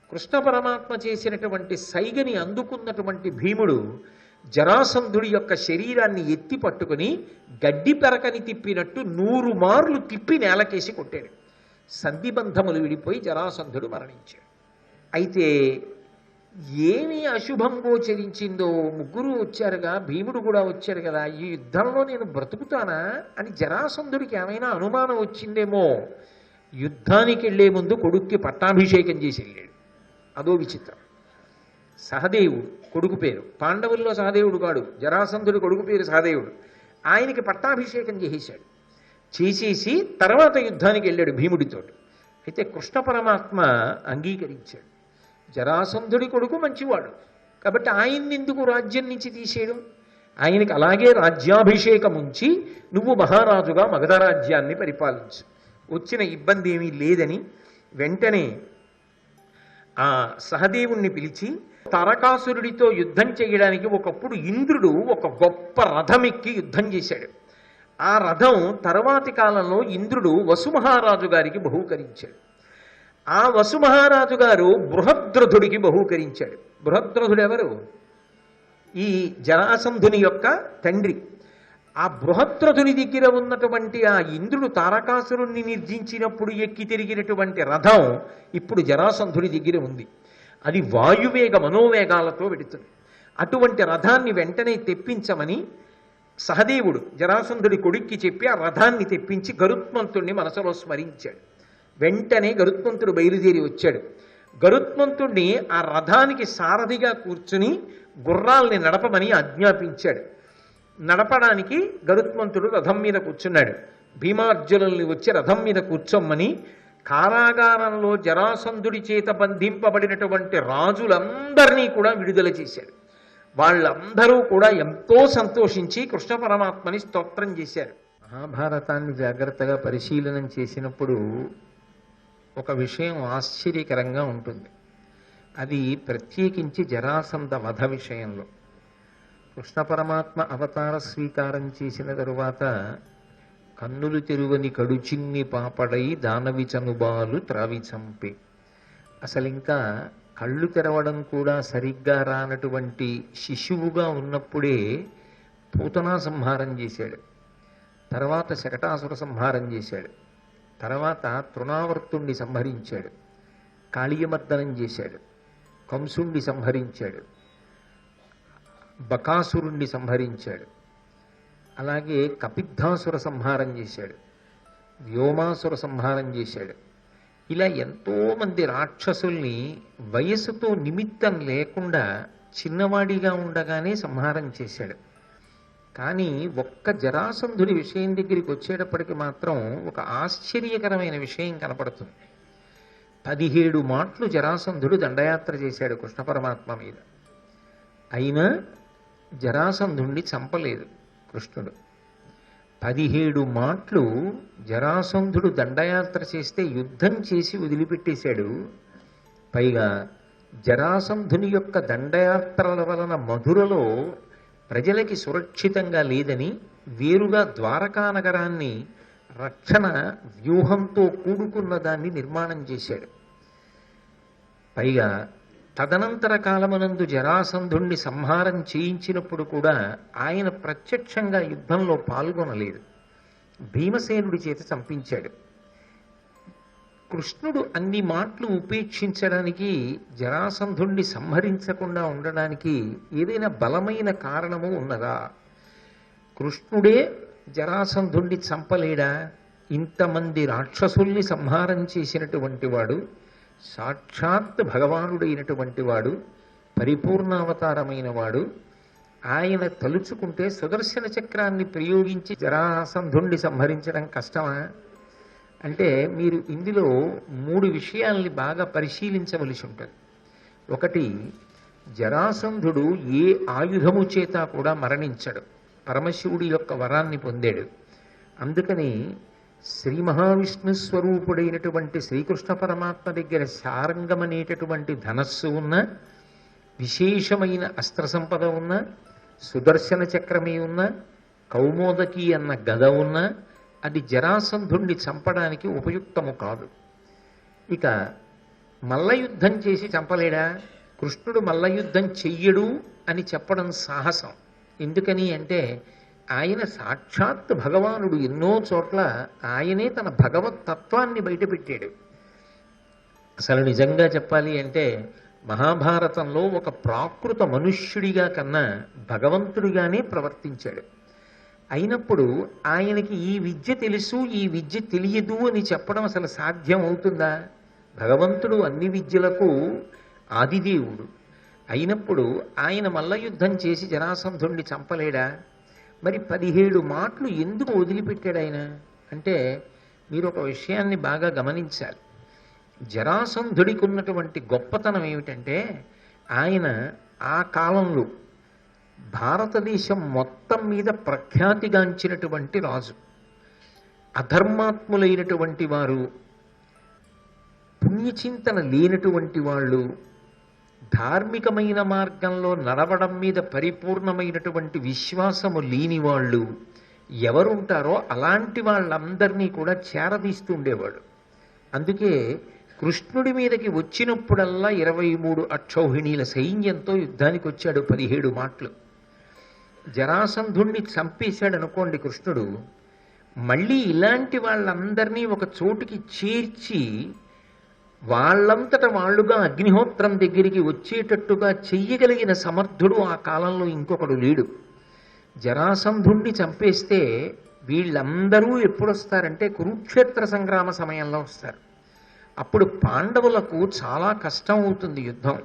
కృష్ణ పరమాత్మ చేసినటువంటి సైగని అందుకున్నటువంటి భీముడు జరాసంధుడి యొక్క శరీరాన్ని ఎత్తి పట్టుకుని గడ్డి పెరకని తిప్పినట్టు 100 మార్లు తిప్పి నేలకేసి కొట్టాడు. సంధిబంధములు విడిపోయి జరాసంధుడు మరణించాడు. అయితే ఏమి అశుభం గోచరించిందో, ముగ్గురు వచ్చారుగా, భీముడు కూడా వచ్చారు కదా, ఈ యుద్ధంలో నేను బ్రతుకుతానా అని జరాసంధుడికి ఏమైనా అనుమానం వచ్చిందేమో. యుద్ధానికి వెళ్లే ముందు కొడుక్కి పట్టాభిషేకం చేసి వెళ్ళాడు. అదో విచిత్రం. సహదేవుడు కొడుకు పేరు, పాండవుల్లో సహదేవుడు కాడు, జరాసంధుడి కొడుకు పేరు సహదేవుడు. ఆయనకి పట్టాభిషేకం చేసేశాడు. చేసేసి తర్వాత యుద్ధానికి వెళ్ళాడు భీముడితో. అయితే కృష్ణ పరమాత్మ అంగీకరించాడు. జరాసంధుడి కొడుకు మంచివాడు కాబట్టి ఆయన్ని ఎందుకు రాజ్యం నుంచి తీసేయడం, ఆయనకి అలాగే రాజ్యాభిషేకం ఉంచి నువ్వు మహారాజుగా మగధ రాజ్యాన్ని పరిపాలించు, వచ్చిన ఇబ్బంది ఏమీ లేదని వెంటనే ఆ సహదేవుణ్ణి పిలిచి తారకాసురుడితో యుద్ధం చేయడానికి ఒకప్పుడు ఇంద్రుడు ఒక గొప్ప రథమెక్కి యుద్ధం చేశాడు. ఆ రథం తర్వాతి కాలంలో ఇంద్రుడు వసుమహారాజు గారికి బహూకరించాడు. ఆ వసుమహారాజు గారు బృహద్రథుడికి బహూకరించాడు. బృహద్రథుడు ఎవరు? ఈ జరాసంధుని యొక్క తండ్రి. ఆ బృహద్రథుని దగ్గర ఉన్నటువంటి ఆ ఇంద్రుడు తారకాసురుణ్ణి నిర్జించినప్పుడు ఎక్కి తిరిగినటువంటి రథం ఇప్పుడు జరాసంధుడి దగ్గర ఉంది. అది వాయువేగ మనోవేగాలతో వెడుతుంది. అటువంటి రథాన్ని వెంటనే తెప్పించమని సహదేవుడు జరాసంధుడి కొడుక్కి చెప్పి ఆ రథాన్ని తెప్పించి గరుత్మంతుణ్ణి మనసులో స్మరించాడు. వెంటనే గరుత్మంతుడు బయలుదేరి వచ్చాడు. గరుత్మంతుణ్ణి ఆ రథానికి సారథిగా కూర్చుని గుర్రాల్ని నడపమని ఆజ్ఞాపించాడు. నడపడానికి గరుత్మంతుడు రథం మీద కూర్చున్నాడు. భీమార్జునుల్ని వచ్చి రథం మీద కూర్చోమ్మని కారాగారంలో జరాసంధుడి చేత బంధింపబడినటువంటి రాజులందరినీ కూడా విడుదల చేశాడు. వాళ్ళందరూ కూడా ఎంతో సంతోషించి కృష్ణ పరమాత్మని స్తోత్రం చేశారు. మహాభారతాన్ని జాగ్రత్తగా పరిశీలనం చేసినప్పుడు ఒక విషయం ఆశ్చర్యకరంగా ఉంటుంది. అది ప్రత్యేకించి జరాసంధ వధ విషయంలో. కృష్ణ పరమాత్మ అవతార స్వీకారం చేసిన తరువాత కన్నులు తెరువని కడుచిన్ని పాపడై దానవి చనుబాలు త్రావి చంపే, అసలు ఇంకా కళ్ళు తెరవడం కూడా సరిగ్గా రానటువంటి శిశువుగా ఉన్నప్పుడే పూతనా సంహారం చేశాడు. తర్వాత శకటాసుర సంహారం చేశాడు. తర్వాత తృణావర్తుణ్ణి సంహరించాడు. కాళీయమర్దనం చేశాడు. కంసుణ్ణి సంహరించాడు. బకాసురుణ్ణి సంహరించాడు. అలాగే కపిద్ధాసుర సంహారం చేశాడు. వ్యోమాసుర సంహారం చేశాడు. ఇలా ఎంతోమంది రాక్షసుల్ని వయసుతో నిమిత్తం లేకుండా చిన్నవాడిగా ఉండగానే సంహారం చేశాడు. కానీ ఒక్క జరాసంధుడి విషయం దగ్గరికి వచ్చేటప్పటికి మాత్రం ఒక ఆశ్చర్యకరమైన విషయం కనపడుతుంది. 17 మాటలు జరాసంధుడు దండయాత్ర చేశాడు కృష్ణ పరమాత్మ మీద. అయినా జరాసంధుణ్ణి చంపలేదు కృష్ణుడు. 17 మాటలు జరాసంధుడు దండయాత్ర చేస్తే యుద్ధం చేసి వదిలిపెట్టేశాడు. పైగా జరాసంధుని యొక్క దండయాత్రల వలన మధురలో ప్రజలకి సురక్షితంగా లేదని వేరుగా ద్వారకా నగరాన్ని రక్షణ వ్యూహంతో కూడుకున్న దాన్ని నిర్మాణం చేశాడు. పైగా తదనంతర కాలమునందు జరాసంధుణ్ణి సంహారం చేయించినప్పుడు కూడా ఆయన ప్రత్యక్షంగా యుద్ధంలో పాల్గొనలేదు. భీమసేనుడి చేత చంపించాడు. కృష్ణుడు అన్ని మాటలు ఉపేక్షించడానికి, జరాసంధుణ్ణి సంహరించకుండా ఉండడానికి ఏదైనా బలమైన కారణము ఉన్నదా? కృష్ణుడే జరాసంధుణ్ణి చంపలేడా? ఇంతమంది రాక్షసుల్ని సంహారం చేసినటువంటి వాడు, సాక్షాత్ భగవానుడైనటువంటి వాడు, పరిపూర్ణావతారమైన వాడు, ఆయన తలుచుకుంటే సుదర్శన చక్రాన్ని ప్రయోగించి జరాసంధుణ్ణి సంహరించడం కష్టమా? అంటే మీరు ఇందులో 3 విషయాల్ని బాగా పరిశీలించవలసి ఉంటుంది. ఒకటి, జరాసంధుడు ఏ ఆయుధము చేత కూడా మరణించడు. పరమశివుడి యొక్క వరాన్ని పొందాడు. అందుకని శ్రీ మహావిష్ణు స్వరూపుడైనటువంటి శ్రీకృష్ణ పరమాత్మ దగ్గర శారంగం అనేటటువంటి ధనస్సు ఉన్న, విశేషమైన అస్త్ర సంపద ఉన్న, సుదర్శన చక్రమే ఉన్న, కౌమోదకి అన్న గద ఉన్న, అది జరాసంధుణ్ణి చంపడానికి ఉపయుక్తము కాదు. ఇక మల్లయుద్ధం చేసి చంపలేడా? కృష్ణుడు మల్లయుద్ధం చెయ్యడు అని చెప్పడం సాహసం. ఎందుకని అంటే ఆయన సాక్షాత్ భగవానుడు. ఎన్నో చోట్ల ఆయనే తన భగవత్ తత్వాన్ని బయటపెట్టాడు. అసలు నిజంగా చెప్పాలి అంటే మహాభారతంలో ఒక ప్రాకృత మనుష్యుడిగా కన్నా భగవంతుడిగానే ప్రవర్తించాడు. అయినప్పుడు ఆయనకి ఈ విద్య తెలుసు, ఈ విద్య తెలియదు అని చెప్పడం అసలు సాధ్యం అవుతుందా? భగవంతుడు అన్ని విద్యలకు ఆదిదేవుడు అయినప్పుడు ఆయన మల్లయుద్ధం చేసి జరాసంధుణ్ణి చంపలేడా? మరి 17 మాటలు ఎందుకు వదిలిపెట్టాడు ఆయన అంటే మీరు ఒక విషయాన్ని బాగా గమనించాలి. జరాసంధుడికి ఉన్నటువంటి గొప్పతనం ఏమిటంటే ఆయన ఆ కాలంలో భారతదేశం మొత్తం మీద ప్రఖ్యాతిగాంచినటువంటి రాజు. అధర్మాత్ములైనటువంటి వారు, పుణ్యచింతన లేనటువంటి వాళ్ళు, ధార్మికమైన మార్గంలో నడవడం మీద పరిపూర్ణమైనటువంటి విశ్వాసము లేని వాళ్ళు ఎవరుంటారో అలాంటి వాళ్ళందరినీ కూడా చేరదీస్తూ ఉండేవాడు. అందుకే కృష్ణుడి మీదకి వచ్చినప్పుడల్లా 23 అక్షౌహిణీల సైన్యంతో యుద్ధానికి వచ్చాడు. 17 మాటలు. జరాసంధుణ్ణి చంపేశాడు అనుకోండి కృష్ణుడు, మళ్ళీ ఇలాంటి వాళ్ళందరినీ ఒక చోటికి చేర్చి వాళ్ళంతట వాళ్ళుగా అగ్నిహోత్రం దగ్గరికి వచ్చేటట్టుగా చెయ్యగలిగిన సమర్థుడు ఆ కాలంలో ఇంకొకడు లేడు. జరాసంధుణ్ణి చంపేస్తే వీళ్ళందరూ ఎప్పుడొస్తారంటే కురుక్షేత్ర సంగ్రామ సమయంలో వస్తారు. అప్పుడు పాండవులకు చాలా కష్టం అవుతుంది యుద్ధం.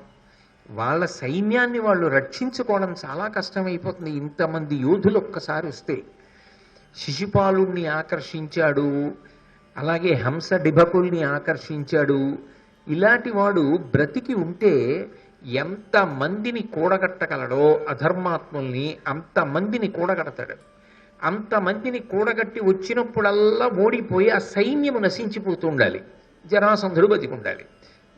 వాళ్ళ సైన్యాన్ని వాళ్ళు రక్షించుకోవడం చాలా కష్టమైపోతుంది. ఇంతమంది యోధులు ఒక్కసారి వస్తే శిశుపాలుణ్ణి ఆకర్షించాడు, అలాగే హంస డిభకుల్ని ఆకర్షించాడు. ఇలాంటి వాడు బ్రతికి ఉంటే ఎంతమందిని కూడగట్టగలడో అధర్మాత్ముల్ని అంతమందిని కూడగడతాడు. అంతమందిని కూడగట్టి వచ్చినప్పుడల్లా ఓడిపోయి ఆ సైన్యము నశించిపోతూ ఉండాలి. జరాసంధుడు బతికి ఉండాలి.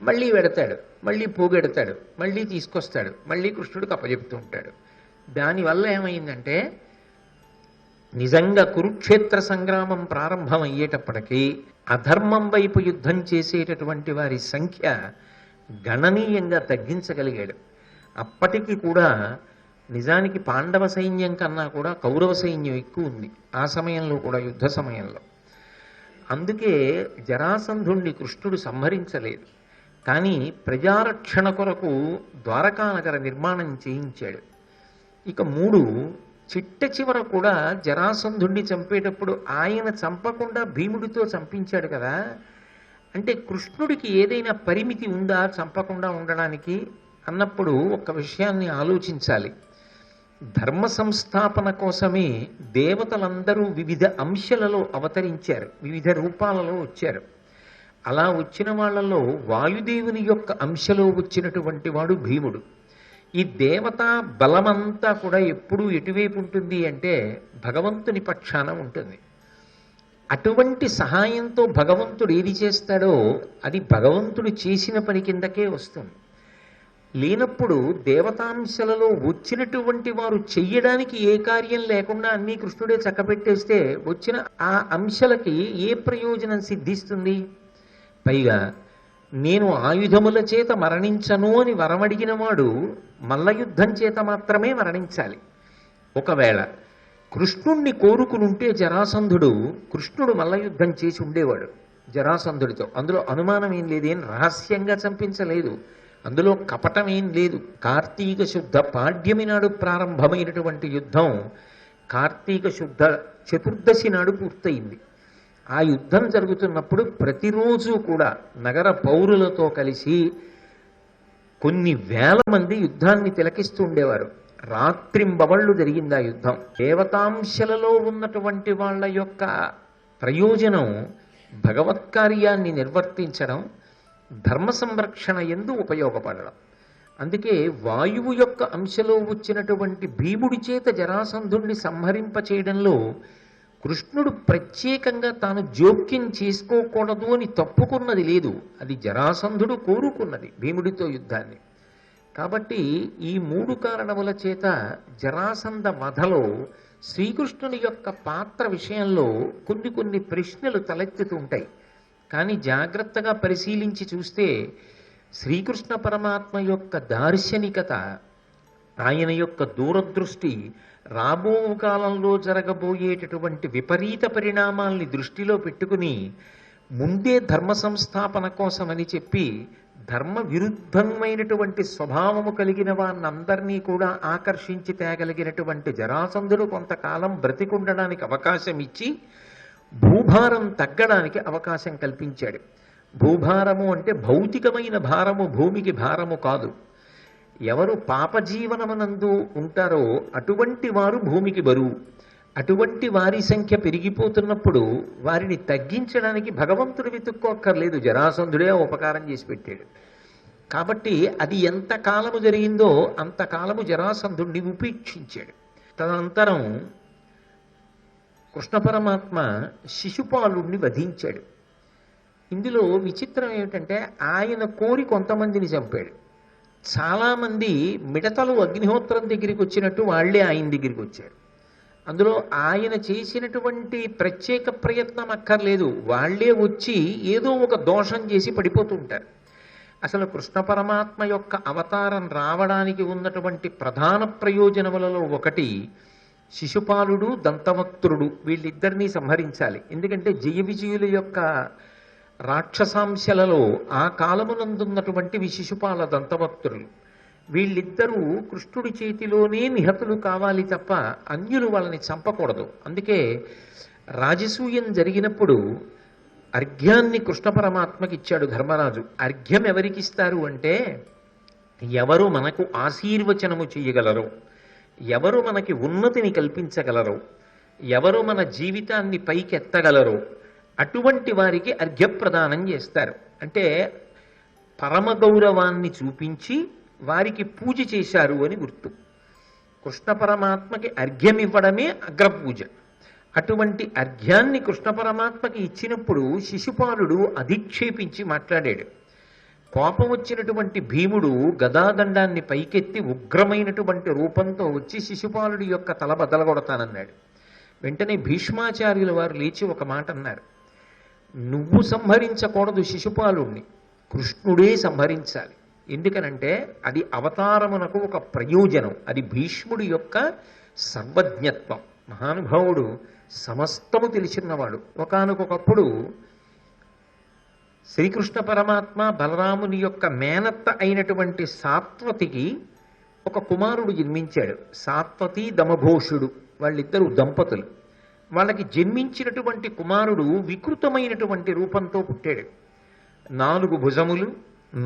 మళ్ళీ వెడతాడు, మళ్ళీ పోగెడతాడు, మళ్ళీ తీసుకొస్తాడు, మళ్ళీ కృష్ణుడికి అప్పచెప్తూ ఉంటాడు. దానివల్ల ఏమైందంటే నిజంగా కురుక్షేత్ర సంగ్రామం ప్రారంభం అయ్యేటప్పటికీ అధర్మం వైపు యుద్ధం చేసేటటువంటి వారి సంఖ్య గణనీయంగా తగ్గించగలిగాడు. అప్పటికి కూడా నిజానికి పాండవ సైన్యం కన్నా కూడా కౌరవ సైన్యం ఎక్కువ ఉంది ఆ సమయంలో కూడా, యుద్ధ సమయంలో. అందుకే జరాసంధుణ్ణి కృష్ణుడు సంహరించలేదు. కానీ ప్రజారక్షణ కొరకు ద్వారకానగర నిర్మాణం చేయించాడు. ఇక 3 చిట్ట చివర కూడా జరాసంధుణ్ణి చంపేటప్పుడు ఆయన చంపకుండా భీముడితో చంపించాడు కదా. అంటే కృష్ణుడికి ఏదైనా పరిమితి ఉందా చంపకుండా ఉండడానికి అన్నప్పుడు ఒక విషయాన్ని ఆలోచించాలి. ధర్మ సంస్థాపన కోసమే దేవతలందరూ వివిధ అంశాలలో అవతరించారు, వివిధ రూపాలలో వచ్చారు. అలా వచ్చిన వాళ్ళలో వాయుదేవుని యొక్క అంశలో వచ్చినటువంటి వాడు భీముడు. ఈ దేవతా బలమంతా కూడా ఎప్పుడూ ఎటువైపు ఉంటుంది అంటే భగవంతుని పక్షాన ఉంటుంది. అటువంటి సహాయంతో భగవంతుడు ఏది చేస్తాడో అది భగవంతుడు చేసిన పని కిందకే వస్తుంది. లేనప్పుడు దేవతాంశలలో వచ్చినటువంటి వారు చెయ్యడానికి ఏ కార్యం లేకుండా అన్నీ కృష్ణుడే చక్కబెట్టేస్తే వచ్చిన ఆ అంశలకి ఏ ప్రయోజనం సిద్ధిస్తుంది? పైగా నేను ఆయుధముల చేత మరణించను అని వరమడిగిన వాడు మల్లయుద్ధం చేత మాత్రమే మరణించాలి. ఒకవేళ కృష్ణుణ్ణి కోరుకునుంటే జరాసంధుడు కృష్ణుడు మల్లయుద్ధం చేసి ఉండేవాడు జరాసంధుడితో. అందులో అనుమానం ఏం లేదు. ఏం రహస్యంగా చంపించలేదు, అందులో కపటం ఏం లేదు. కార్తీక శుద్ధ పాడ్యమి నాడు ప్రారంభమైనటువంటి యుద్ధం కార్తీక శుద్ధ చతుర్దశి నాడు పూర్తయింది. ఆ యుద్ధం జరుగుతున్నప్పుడు ప్రతిరోజు కూడా నగర పౌరులతో కలిసి కొన్ని వేల మంది యుద్ధాన్ని తిలకిస్తూ ఉండేవారు. రాత్రింబవళ్ళు జరిగింది ఆ యుద్ధం. దేవతాంశలలో ఉన్నటువంటి వాళ్ళ యొక్క ప్రయోజనం భగవత్కార్యాన్ని నిర్వర్తించడం, ధర్మ సంరక్షణ యందు ఉపయోగపడడం. అందుకే వాయువు యొక్క అంశలో వచ్చినటువంటి భీముడి చేత జరాసంధుణ్ణి సంహరింప చేయడంలో కృష్ణుడు ప్రత్యేకంగా తాను జోక్యం చేసుకోకూడదు అని తప్పుకున్నది లేదు. అది జరాసంధుడు కోరుకున్నది భీముడితో యుద్ధాన్ని. కాబట్టి ఈ 3 కారణముల చేత జరాసంధ వధలో శ్రీకృష్ణుని యొక్క పాత్ర విషయంలో కొన్ని ప్రశ్నలు తలెత్తుతుంటాయి. కానీ జాగ్రత్తగా పరిశీలించి చూస్తే శ్రీకృష్ణ పరమాత్మ యొక్క దార్శనికత, ఆయన యొక్క దూరదృష్టి రాబో కాలంలో జరగబోయేటటువంటి విపరీత పరిణామాల్ని దృష్టిలో పెట్టుకుని ముందే ధర్మ సంస్థాపన కోసమని చెప్పి ధర్మ విరుద్ధమైనటువంటి స్వభావము కలిగిన వారినందరినీ కూడా ఆకర్షించి తేగలిగినటువంటి జరాసంధుడు కొంతకాలం బ్రతికుండడానికి అవకాశం ఇచ్చి భూభారం తగ్గడానికి అవకాశం కల్పించాడు. భూభారము అంటే భౌతికమైన భారము, భూమికి భారము కాదు. ఎవరు పాపజీవనమునందు ఉంటారో అటువంటి వారు భూమికి బరువు. అటువంటి వారి సంఖ్య పెరిగిపోతున్నప్పుడు వారిని తగ్గించడానికి భగవంతుడు వెతుక్కోక్కర్లేదు, జరాసంధుడే ఉపకారం చేసి పెట్టాడు. కాబట్టి అది ఎంత కాలము జరిగిందో అంతకాలము జరాసంధుడిని ఉపేక్షించాడు. తదనంతరం కృష్ణ పరమాత్మ శిశుపాలుణ్ణి వధించాడు. ఇందులో విచిత్రం ఏమిటంటే ఆయన కోరి కొంతమందిని చంపాడు. చాలామంది మిడతలు అగ్నిహోత్రం దగ్గరికి వచ్చినట్టు వాళ్లే ఆయన దగ్గరికి వచ్చారు. అందులో ఆయన చేసినటువంటి ప్రత్యేక ప్రయత్నం అక్కర్లేదు, వాళ్లే వచ్చి ఏదో ఒక దోషం చేసి పడిపోతూ ఉంటారు. అసలు కృష్ణ పరమాత్మ యొక్క అవతారం రావడానికి ఉన్నటువంటి ప్రధాన ప్రయోజనములలో ఒకటి శిశుపాలుడు, దంతవక్త్రుడు, వీళ్ళిద్దరినీ సంహరించాలి. ఎందుకంటే జయ విజయుల యొక్క రాక్షసాంశలలో ఆ కాలమునందున్నటువంటి శిశుపాల దంతవక్త్రులు, వీళ్ళిద్దరూ కృష్ణుడి చేతిలోనే నిహతులు కావాలి తప్ప అన్యులు వాళ్ళని చంపకూడదు. అందుకే రాజసూయం జరిగినప్పుడు అర్ఘ్యాన్ని కృష్ణ పరమాత్మకి ఇచ్చాడు ధర్మరాజు. అర్ఘ్యం ఎవరికి ఇస్తారు అంటే ఎవరు మనకు ఆశీర్వచనము చేయగలరో, ఎవరు మనకి ఉన్నతిని కల్పించగలరో, ఎవరు మన జీవితాన్ని పైకెత్తగలరో అటువంటి వారికి అర్ఘ్యప్రదానం చేస్తారు. అంటే పరమ గౌరవాన్ని చూపించి వారికి పూజ చేశారు అని గుర్తు. కృష్ణ పరమాత్మకి అర్ఘ్యం ఇవ్వడమే అగ్రపూజ. అటువంటి అర్ఘ్యాన్ని కృష్ణ పరమాత్మకి ఇచ్చినప్పుడు శిశుపాలుడు అధిక్షేపించి మాట్లాడాడు. కోపం వచ్చినటువంటి భీముడు గదాదండాన్ని పైకెత్తి ఉగ్రమైనటువంటి రూపంతో వచ్చి శిశుపాలుడి యొక్క తల బదలగొడతానన్నాడు. వెంటనే భీష్మాచార్యుల వారు లేచి ఒక మాట అన్నారు, నువ్వు సంహరించకూడదు శిశుపాలుణ్ణి, కృష్ణుడే సంహరించాలి. ఎందుకనంటే అది అవతారమునకు ఒక ప్రయోజనం, అది భీష్ముడి యొక్క సర్వజ్ఞత్వం. మహానుభావుడు సమస్తము తెలిసినవాడు. ఒకానొకప్పుడు శ్రీకృష్ణ పరమాత్మ బలరాముని యొక్క మేనత్త అయినటువంటి సాత్వతికి ఒక కుమారుడు జన్మించాడు. సాత్వతి దమఘోషుడు, వాళ్ళిద్దరూ దంపతులు. వాళ్ళకి జన్మించినటువంటి కుమారుడు వికృతమైనటువంటి రూపంతో పుట్టాడు. 4 భుజములు,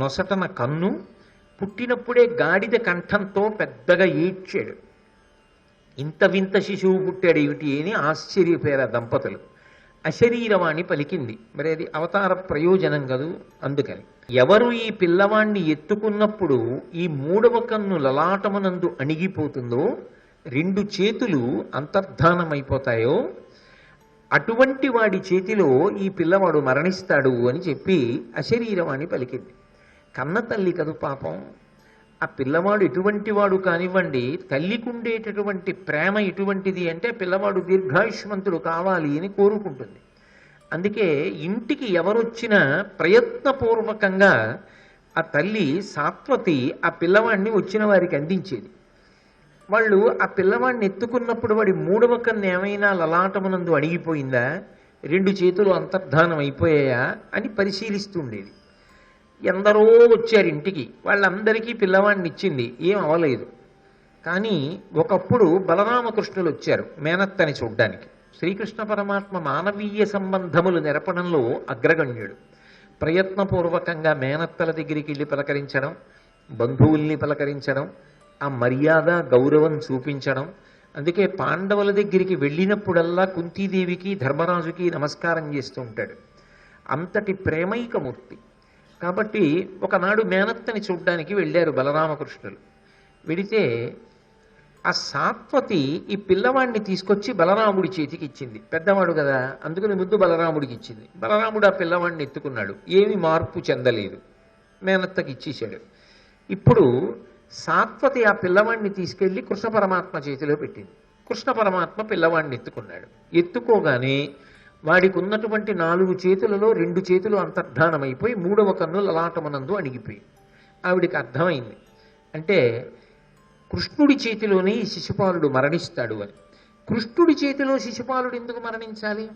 నొసటన కన్ను, పుట్టినప్పుడే గాడిద కంఠంతో పెద్దగా ఏడ్చాడు. ఇంత వింత శిశువు పుట్టాడు ఏమిటి అని ఆశ్చర్యపోయారు దంపతులు. అశరీరవాణి పలికింది. మరి అది అవతార ప్రయోజనం కదూ, అందుకని ఎవరు ఈ పిల్లవాణ్ణి ఎత్తుకున్నప్పుడు ఈ 3వ కన్ను లలాటమునందు అణిగిపోతుందో, 2 చేతులు అంతర్ధానమైపోతాయో అటువంటి వాడి చేతిలో ఈ పిల్లవాడు మరణిస్తాడు అని చెప్పి అశరీరవాణి పలికింది. కన్న తల్లి కదు పాపం. ఆ పిల్లవాడు ఎటువంటి వాడు కానివ్వండి, తల్లికి ఉండేటటువంటి ప్రేమ ఎటువంటిది అంటే పిల్లవాడు దీర్ఘాయుష్మంతుడు కావాలి అని కోరుకుంటుంది. అందుకే ఇంటికి ఎవరొచ్చినా ప్రయత్నపూర్వకంగా ఆ తల్లి సాత్వతి ఆ పిల్లవాడిని వచ్చిన వారికి అందించేది. వాళ్ళు ఆ పిల్లవాడిని ఎత్తుకున్నప్పుడు వాడి 3వ కన్ను ఏమైనా లలాటమునందు అణిగిపోయిందా, 2 చేతులు అంతర్ధానం అయిపోయాయా అని పరిశీలిస్తుండేది. ఎందరో వచ్చారు ఇంటికి, వాళ్ళందరికీ పిల్లవాడిని ఇచ్చింది, ఏం అవలేదు. కానీ ఒకప్పుడు బలరామకృష్ణులు వచ్చారు మేనత్తని చూడ్డానికి. శ్రీకృష్ణ పరమాత్మ మానవీయ సంబంధములు నెరపడంలో అగ్రగణ్యుడు. ప్రయత్నపూర్వకంగా మేనత్తల దగ్గరికి వెళ్ళి పలకరించడం, బంధువుల్ని పలకరించడం, ఆ మర్యాద గౌరవం చూపించడం. అందుకే పాండవుల దగ్గరికి వెళ్ళినప్పుడల్లా కుంతీదేవికి ధర్మరాజుకి నమస్కారం చేస్తూ ఉంటాడు. అంతటి ప్రేమైకమూర్తి. కాబట్టి ఒకనాడు మేనత్తని చూడ్డానికి వెళ్ళారు బలరామకృష్ణులు. వెడితే ఆ సాత్వతి ఈ పిల్లవాడిని తీసుకొచ్చి బలరాముడి చేతికి ఇచ్చింది. పెద్దవాడు కదా, అందుకని ముద్దు బలరాముడికి ఇచ్చింది. బలరాముడు ఆ పిల్లవాడిని ఎత్తుకున్నాడు, ఏమి మార్పు చెందలేదు, మేనత్తకి ఇచ్చేశాడు. ఇప్పుడు సాత్వతి ఆ పిల్లవాడిని తీసుకెళ్లి కృష్ణ పరమాత్మ చేతిలో పెట్టింది. కృష్ణ పరమాత్మ పిల్లవాడిని ఎత్తుకున్నాడు. ఎత్తుకోగానే వాడికి ఉన్నటువంటి 4 చేతులలో 2 చేతులు అంతర్ధానమైపోయి 3వ కన్ను లలాటమనందు అణిగిపోయి ఆవిడికి అర్థమైంది. అంటే కృష్ణుడి చేతిలోనే ఈ శిశుపాలుడు మరణిస్తాడు అని. కృష్ణుడి చేతిలో శిశుపాలుడు ఎందుకు మరణించాలి?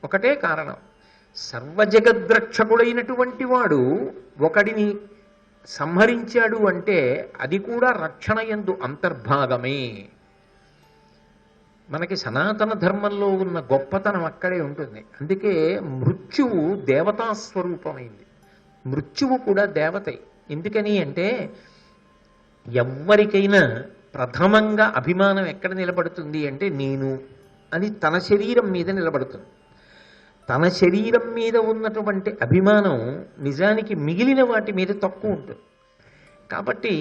ఒకటే కారణం, సర్వజగద్రక్షకుడైనటువంటి వాడు ఒకడిని సంహరించాడు అంటే అది కూడా రక్షణ యందు అంతర్భాగమే. మనకి సనాతన ధర్మంలో ఉన్న గొప్పతనం అక్కడే ఉంటుంది. అందుకే మృత్యువు దేవతా స్వరూపమైంది. మృత్యువు కూడా దేవతే. ఎందుకని అంటే ఎవ్వరికైనా ప్రథమంగా అభిమానం ఎక్కడ నిలబడుతుంది అంటే నేను అని తన శరీరం మీద నిలబడుతుంది. తన శరీరం మీద ఉన్నటువంటి అభిమానం నిజానికి మిగిలిన వాటి మీద తక్కువ ఉంటుంది. కాబట్టి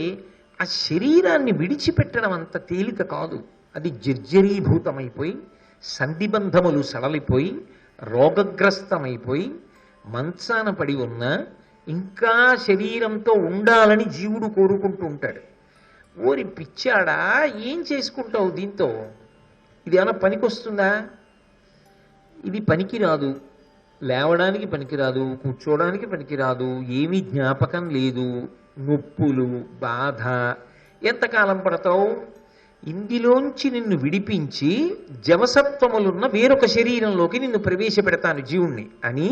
ఆ శరీరాన్ని విడిచిపెట్టడం అంత తేలిక కాదు. అది జర్జరీభూతమైపోయి సంధిబంధములు సడలిపోయి రోగగ్రస్తమైపోయి మంచాన పడి ఉన్న ఇంకా శరీరంతో ఉండాలని జీవుడు కోరుకుంటూ ఉంటాడు. ఓరి పిచ్చాడా, ఏం చేసుకుంటావు దీంతో? ఇది ఏమైనా పనికొస్తుందా? ఇది పనికిరాదు, లేవడానికి పనికిరాదు, కూర్చోవడానికి పనికిరాదు, ఏమీ జ్ఞాపకం లేదు, నొప్పులు, బాధ, ఎంతకాలం పడతావు? ఇందులోంచి నిన్ను విడిపించి జవసత్వములున్న వేరొక శరీరంలోకి నిన్ను ప్రవేశపెడతాను జీవుణ్ణి అని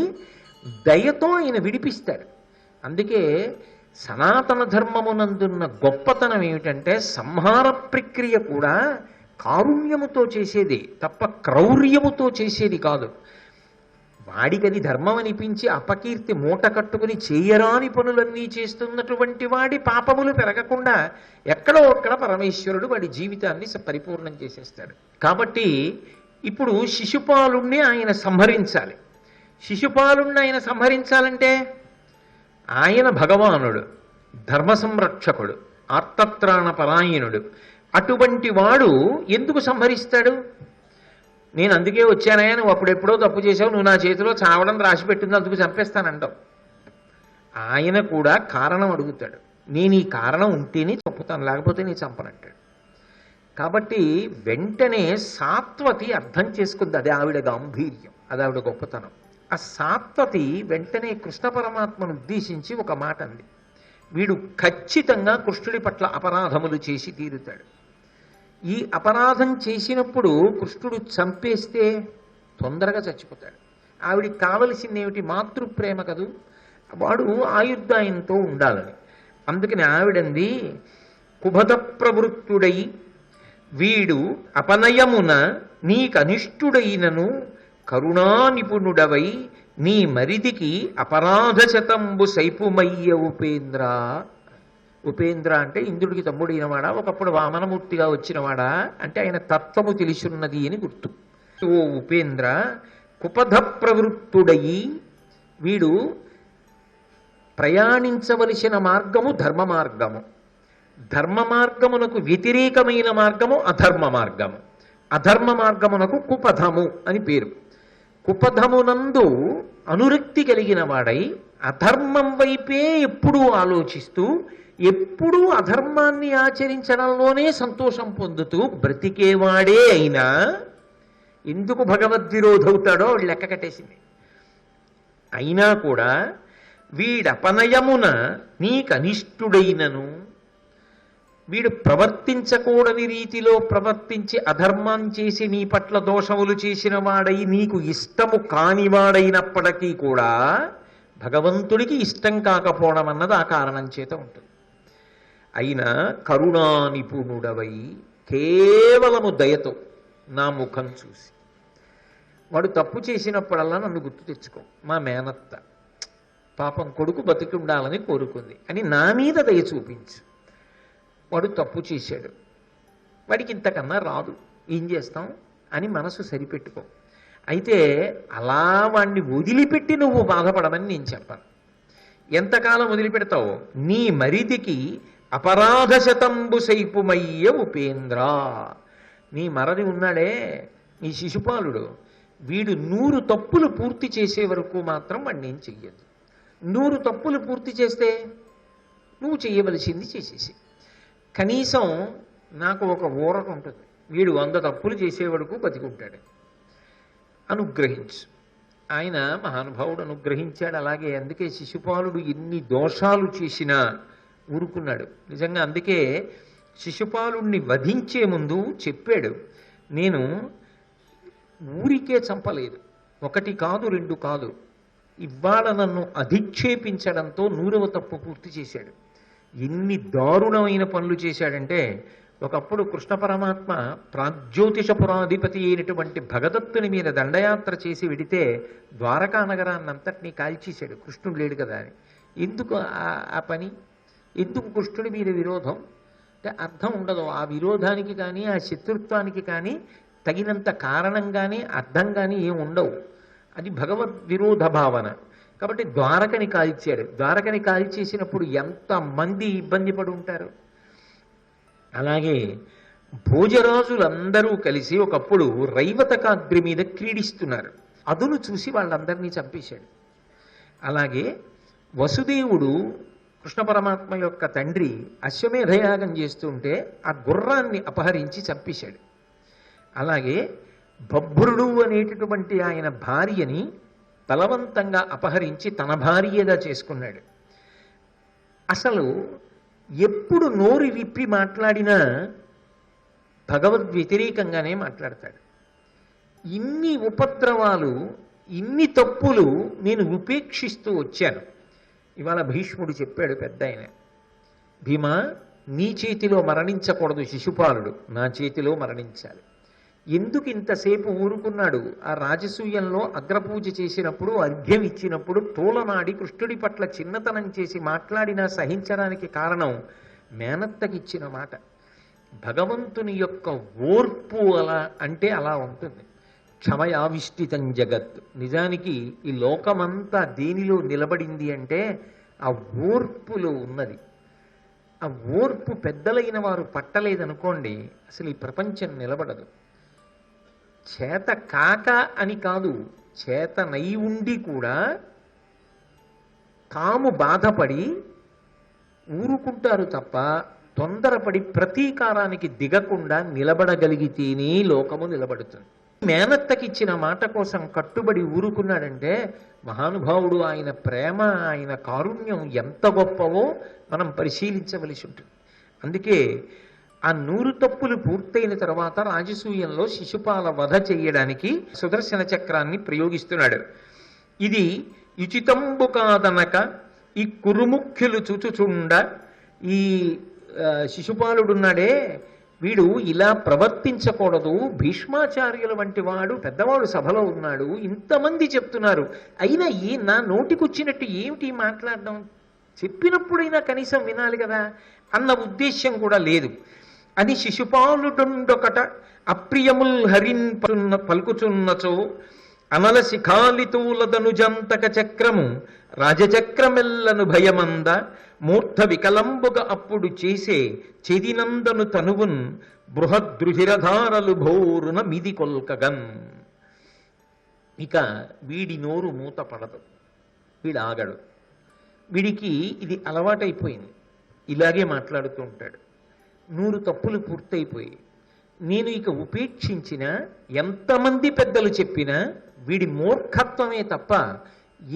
దయతో ఆయన విడిపిస్తాడు. అందుకే సనాతన ధర్మమునందున్న గొప్పతనం ఏమిటంటే సంహార ప్రక్రియ కూడా కారుణ్యముతో చేసేది తప్ప క్రౌర్యముతో చేసేది కాదు. వాడికది ధర్మం అనిపించి అపకీర్తి మూట కట్టుకుని చేయరాని పనులన్నీ చేస్తున్నటువంటి వాడి పాపములు పెరగకుండా ఎక్కడో ఒక్కడ పరమేశ్వరుడు వాడి జీవితాన్ని పరిపూర్ణం చేసేస్తాడు. కాబట్టి ఇప్పుడు శిశుపాలుణ్ణి ఆయన సంహరించాలి. శిశుపాలుణ్ణి ఆయన సంహరించాలంటే ఆయన భగవానుడు, ధర్మ సంరక్షకుడు, ఆర్తత్రాణ పరాయణుడు. అటువంటి వాడు ఎందుకు సంహరిస్తాడు? నేను అందుకే వచ్చానయ్యా, నువ్వు అప్పుడెప్పుడో తప్పు చేసావు, నువ్వు నా చేతిలో చావడం రాసి పెట్టింది, అందుకు చంపేస్తానంటావు. ఆయన కూడా కారణం అడుగుతాడు. నేను ఈ కారణం ఉంటేనే చంపుతాను, లేకపోతే నీ చంపనంటాడు. కాబట్టి వెంటనే సాత్వతి అర్థం చేసుకుంది. అది ఆవిడ గాంభీర్యం, అది ఆవిడ గొప్పతనం. ఆ సాత్వతి వెంటనే కృష్ణ పరమాత్మను ఉద్దేశించి ఒక మాట అంది. వీడు ఖచ్చితంగా కృష్ణుడి పట్ల అపరాధములు చేసి తీరుతాడు. ఈ అపరాధం చేసినప్పుడు కృష్ణుడు చంపేస్తే తొందరగా చచ్చిపోతాడు. ఆవిడికి కావలసింది ఏమిటి? మాతృప్రేమ కదూ. వాడు ఆయుర్దాయంతో ఉండాలని. అందుకని ఆవిడంది, కుభత ప్రవృత్తుడై వీడు అపనయమున నీకనిష్టుడైనను కరుణా నిపుణుడవై నీ మరిదికి అపరాధ శతంబు సైపుమయ్య ఉపేంద్ర. ఉపేంద్ర అంటే ఇంద్రుడికి తమ్ముడైనవాడా, ఒకప్పుడు వామనమూర్తిగా వచ్చినవాడా అంటే ఆయన తత్వము తెలిసిన్నది అని గుర్తు. ఓ ఉపేంద్ర, కుపథ ప్రవృత్తుడయి, వీడు ప్రయాణించవలసిన మార్గము ధర్మ మార్గము, ధర్మ మార్గమునకు వ్యతిరేకమైన మార్గము అధర్మ మార్గము, అధర్మ మార్గమునకు కుపథము అని పేరు. కుపథమునందు అనురక్తి కలిగిన వాడై అధర్మం వైపే ఎప్పుడూ ఆలోచిస్తూ ఎప్పుడూ అధర్మాన్ని ఆచరించడంలోనే సంతోషం పొందుతూ బ్రతికేవాడే అయినా ఎందుకు భగవద్విరోధవుతాడో లెక్క కట్టేసింది. అయినా కూడా వీడపనయమున నీకనిష్టుడైనను, వీడు ప్రవర్తించకూడని రీతిలో ప్రవర్తించి అధర్మం చేసి నీ పట్ల దోషములు చేసిన వాడై నీకు ఇష్టము కానివాడైనప్పటికీ కూడా భగవంతుడికి ఇష్టం కాకపోవడం అన్నది ఆ కారణం చేత ఉంటుంది. అయినా కరుణా నిపుణుడవై కేవలము దయతో నా ముఖం చూసి, వాడు తప్పు చేసినప్పుడల్లా నన్ను గుర్తు తెచ్చుకో, మా మేనత్త పాపం కొడుకు బతికి ఉండాలని కోరుకుంది అని నా మీద దయ చూపించు. వాడు తప్పు చేశాడు, వాడికి ఇంతకన్నా రాదు, ఏం చేస్తాం అని మనసు సరిపెట్టుకో. అయితే అలా వాణ్ణి వదిలిపెట్టి నువ్వు బాధపడమని నేను చెప్పాను. ఎంతకాలం వదిలిపెడతావు? నీ మరిదికి అపరాధ శతంబు సైపుమయ్య ఉపేంద్ర. నీ మరది ఉన్నాడే, నీ శిశుపాలుడు, వీడు 100 తప్పులు పూర్తి చేసే వరకు మాత్రం వాడిని ఏం చెయ్యదు. 100 తప్పులు పూర్తి చేస్తే నువ్వు చెయ్యవలసింది చేసేసి, కనీసం నాకు ఒక ఊరట ఉంటుంది, వీడు 100 తప్పులు చేసే వరకు బతికుంటాడు. అనుగ్రహించు. ఆయన మహానుభావుడు అనుగ్రహించాడు. అలాగే అందుకే శిశుపాలుడు ఎన్ని దోషాలు చేసినా ఊరుకున్నాడు. నిజంగా అందుకే శిశుపాలుణ్ణి వధించే ముందు చెప్పాడు, నేను ఊరికే చంపలేదు, ఒకటి కాదు రెండు కాదు, ఇవాళ నన్ను అధిక్షేపించడంతో 100వ తప్పు పూర్తి చేశాడు. ఎన్ని దారుణమైన పనులు చేశాడంటే, ఒకప్పుడు కృష్ణ పరమాత్మ ప్రాగ్జ్యోతిషపురాధిపతి అయినటువంటి భగదత్తుని మీద దండయాత్ర చేసి వెడితే ద్వారకా నగరాన్నంతటినీ కాల్చేశాడు. కృష్ణుడు లేడు కదా అని. ఎందుకు ఆ పని? ఎందుకు కృష్ణుడి మీద విరోధం? అంటే అర్థం ఉండదు. ఆ విరోధానికి కానీ ఆ శత్రుత్వానికి కానీ తగినంత కారణం కానీ అర్థం కానీ ఏం ఉండవు. అది భగవద్ విరోధ భావన. కాబట్టి ద్వారకని కాల్చాడు. ద్వారకని కాల్చేసినప్పుడు ఎంతమంది ఇబ్బంది పడి ఉంటారు. అలాగే భోజరాజులందరూ కలిసి ఒకప్పుడు రైవతకాగ్రి మీద క్రీడిస్తున్నారు. అదును చూసి వాళ్ళందరినీ చంపేశాడు. అలాగే వసుదేవుడు కృష్ణ పరమాత్మ యొక్క తండ్రి అశ్వమేధయాగం చేస్తుంటే ఆ గుర్రాన్ని అపహరించి చంపేశాడు. అలాగే బభ్రుడు అనేటటువంటి ఆయన భార్యని బలవంతంగా అపహరించి తన భార్యగా చేసుకున్నాడు. అసలు ఎప్పుడు నోరు విప్పి మాట్లాడినా భగవద్ వ్యతిరేకంగానే మాట్లాడతాడు. ఇన్ని ఉపద్రవాలు, ఇన్ని తప్పులు నేను ఉపేక్షిస్తూ వచ్చాను. ఇవాళ భీష్ముడు చెప్పాడు, పెద్ద ఆయన, భీమా, నీ చేతిలో మరణించకూడదు శిశుపాలుడు, నా చేతిలో మరణించాలి. ఎందుకు ఇంతసేపు ఊరుకున్నాడు? ఆ రాజసూయంలో అగ్రపూజ చేసినప్పుడు, అర్ఘ్యం ఇచ్చినప్పుడు తోలనాడి కృష్ణుడి పట్ల చిన్నతనం చేసి మాట్లాడినా సహించడానికి కారణం మేనత్తకిచ్చిన మాట. భగవంతుని యొక్క ఓర్పు అలా అంటే అలా ఉంటుంది. క్షమయావిష్టితం జగత్. నిజానికి ఈ లోకమంతా దేనిలో నిలబడింది అంటే ఆ ఓర్పులో ఉన్నది. ఆ ఓర్పు పెద్దలైన వారు పట్టలేదనుకోండి, అసలు ఈ ప్రపంచం నిలబడదు. చేత కాక అని కాదు, చేతనై ఉండి కూడా తాము బాధపడి ఊరుకుంటారు తప్ప తొందరపడి ప్రతీకారానికి దిగకుండా నిలబడగలిగితేనే లోకము నిలబడుతుంది. మేనత్తకిచ్చిన మాట కోసం కట్టుబడి ఊరుకున్నాడంటే మహానుభావుడు. ఆయన ప్రేమ, ఆయన కారుణ్యం ఎంత గొప్పవో మనం పరిశీలించవలసి ఉంటుంది. అందుకే ఆ 100 తప్పులు పూర్తయిన తర్వాత రాజసూయంలో శిశుపాల వధ చెయ్యడానికి సుదర్శన చక్రాన్ని ప్రయోగిస్తున్నాడు. ఇది యుచితంబు కాదనక ఈ కురుముఖ్యులు చుచుచుండ, ఈ శిశుపాలుడున్నాడే వీడు ఇలా ప్రవర్తించకూడదు, భీష్మాచార్యుల వంటి వాడు పెద్దవాడు సభలో ఉన్నాడు, ఇంతమంది చెప్తున్నారు, అయినా నా నోటికొచ్చినట్టు ఏమిటి మాట్లాడడం, చెప్పినప్పుడైనా కనీసం వినాలి కదా అన్న ఉద్దేశ్యం కూడా లేదు అని శిశుపాలుడొండొకట అప్రియముల్ హరిన్ పలుకుచున్నచో అమల శిఖాలితూలదనుజంతక చక్రము రాజచక్రమెల్లను భయమంద మూర్ధ వికలంబుగా అప్పుడు చేసే చెదినందను తనువున్ బృహద్రుహిరధారలు భోరున మిది కొల్కగన్. ఇక వీడి నోరు మూత పడదు, వీడు ఆగడు. వీడికి ఇది అలవాటైపోయింది, ఇలాగే మాట్లాడుతూ ఉంటాడు. 100 తప్పులు పూర్తయిపోయి నేను ఇక ఉపేక్షించిన ఎంతమంది పెద్దలు చెప్పినా వీడి మూర్ఖత్వమే తప్ప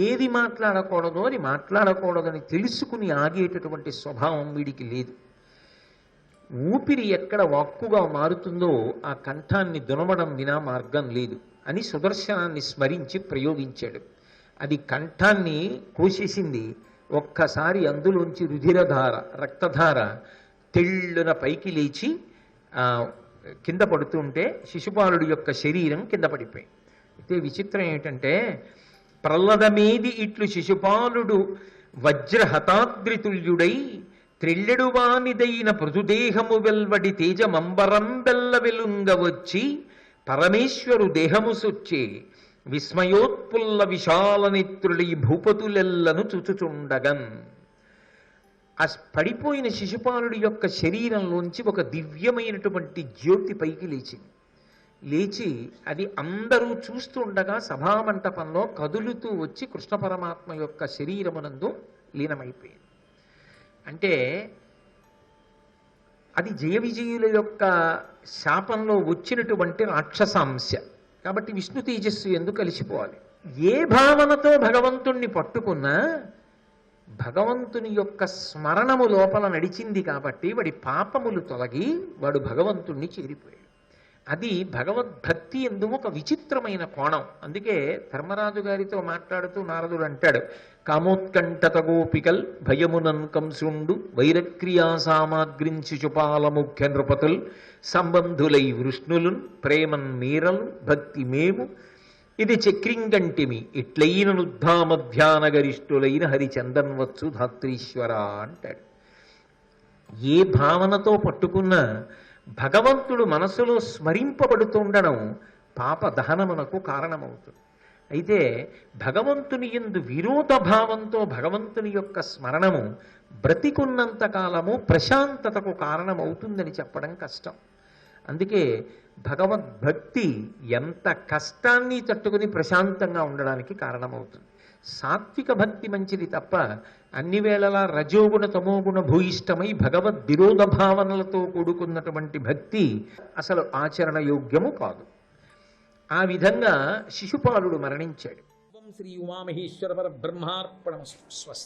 ఏది మాట్లాడకూడదో అది మాట్లాడకూడదని తెలుసుకుని ఆగేటటువంటి స్వభావం వీడికి లేదు. ఊపిరి ఎక్కడ వాక్కుగా మారుతుందో ఆ కంఠాన్ని దునమడం వినా మార్గం లేదు అని సుదర్శనాన్ని స్మరించి ప్రయోగించాడు. అది కంఠాన్ని కోసేసింది. ఒక్కసారి అందులోంచి రుధిరధార, రక్తధార తెళ్ళున పైకి లేచి కింద పడుతుంటే శిశుపాలుడి యొక్క శరీరం కింద పడిపోయి. అయితే విచిత్రం ఏమిటంటే, ప్రహ్లదమేది ఇట్లు శిశుపాలుడు వజ్రహతాద్రితుల్యుడై త్రెల్లెడువానిదైన పృథుదేహము వెల్వడి తేజమంబరం బెల్ల వెలుంగవచ్చి పరమేశ్వరు దేహము సొచ్చే విస్మయోత్పుల్ల విశాల నేత్రుడి భూపతులెల్లను చుచుచుండగన్. ఆ పడిపోయిన శిశుపాలుడి యొక్క శరీరంలోంచి ఒక దివ్యమైనటువంటి జ్యోతి పైకి లేచింది. లేచి అది అందరూ చూస్తుండగా సభామంటపంలో కదులుతూ వచ్చి కృష్ణ పరమాత్మ యొక్క శరీరమునందు లీనమైపోయింది. అంటే అది జయ విజయుల యొక్క శాపంలో వచ్చినటువంటి రాక్షసాంశ. కాబట్టి విష్ణు తేజస్సు ఎందుకు కలిసిపోవాలి. ఏ భావనతో భగవంతుణ్ణి పట్టుకున్నా భగవంతుని యొక్క స్మరణము లోపల నడిచింది కాబట్టి వాడి పాపములు తొలగి వాడు భగవంతుణ్ణి చేరిపోయాడు. అది భగవద్భక్తి ఎందు ఒక విచిత్రమైన కోణం. అందుకే ధర్మరాజు గారితో మాట్లాడుతూ నారదుడు అంటాడు, కామోత్కంఠత గోపికల్ భయమునన్ కంసుండు వైరక్రియా సామాగ్రించి చుపాల ముఖ్య నృపతుల్ సంబంధులై వృష్ణులున్ ప్రేమన్ మీరలు భక్తి మేము ఇది చక్రింగంటిమి ఇట్లైన నుద్ధామధ్యాన గరిష్ఠులైన హరిచందన్వచ్చు ధాత్రీశ్వర అంటాడు. ఏ భావనతో పట్టుకున్నా భగవంతుడు మనసులో స్మరింపబడుతుండడం పాప దహనమునకు కారణమవుతుంది. అయితే భగవంతుని యందు విరోధ భావంతో భగవంతుని యొక్క స్మరణము బ్రతికున్నంత కాలము ప్రశాంతతకు కారణమవుతుందని చెప్పడం కష్టం. అందుకే భగవద్భక్తి ఎంత కష్టాన్ని తట్టుకుని ప్రశాంతంగా ఉండడానికి కారణమవుతుంది. సాత్విక భక్తి మంచిది తప్ప అన్ని వేళలా రజోగుణ తమోగుణ భూయిష్టమై భగవద్ విరోధ భావనలతో కూడుకున్నటువంటి భక్తి అసలు ఆచరణ యోగ్యము కాదు. ఆ విధంగా శిశుపాలుడు మరణించాడు. శ్రీ ఉమామహేశ్వర పరబ్రహ్మార్పణమస్తు. స్వస్తి.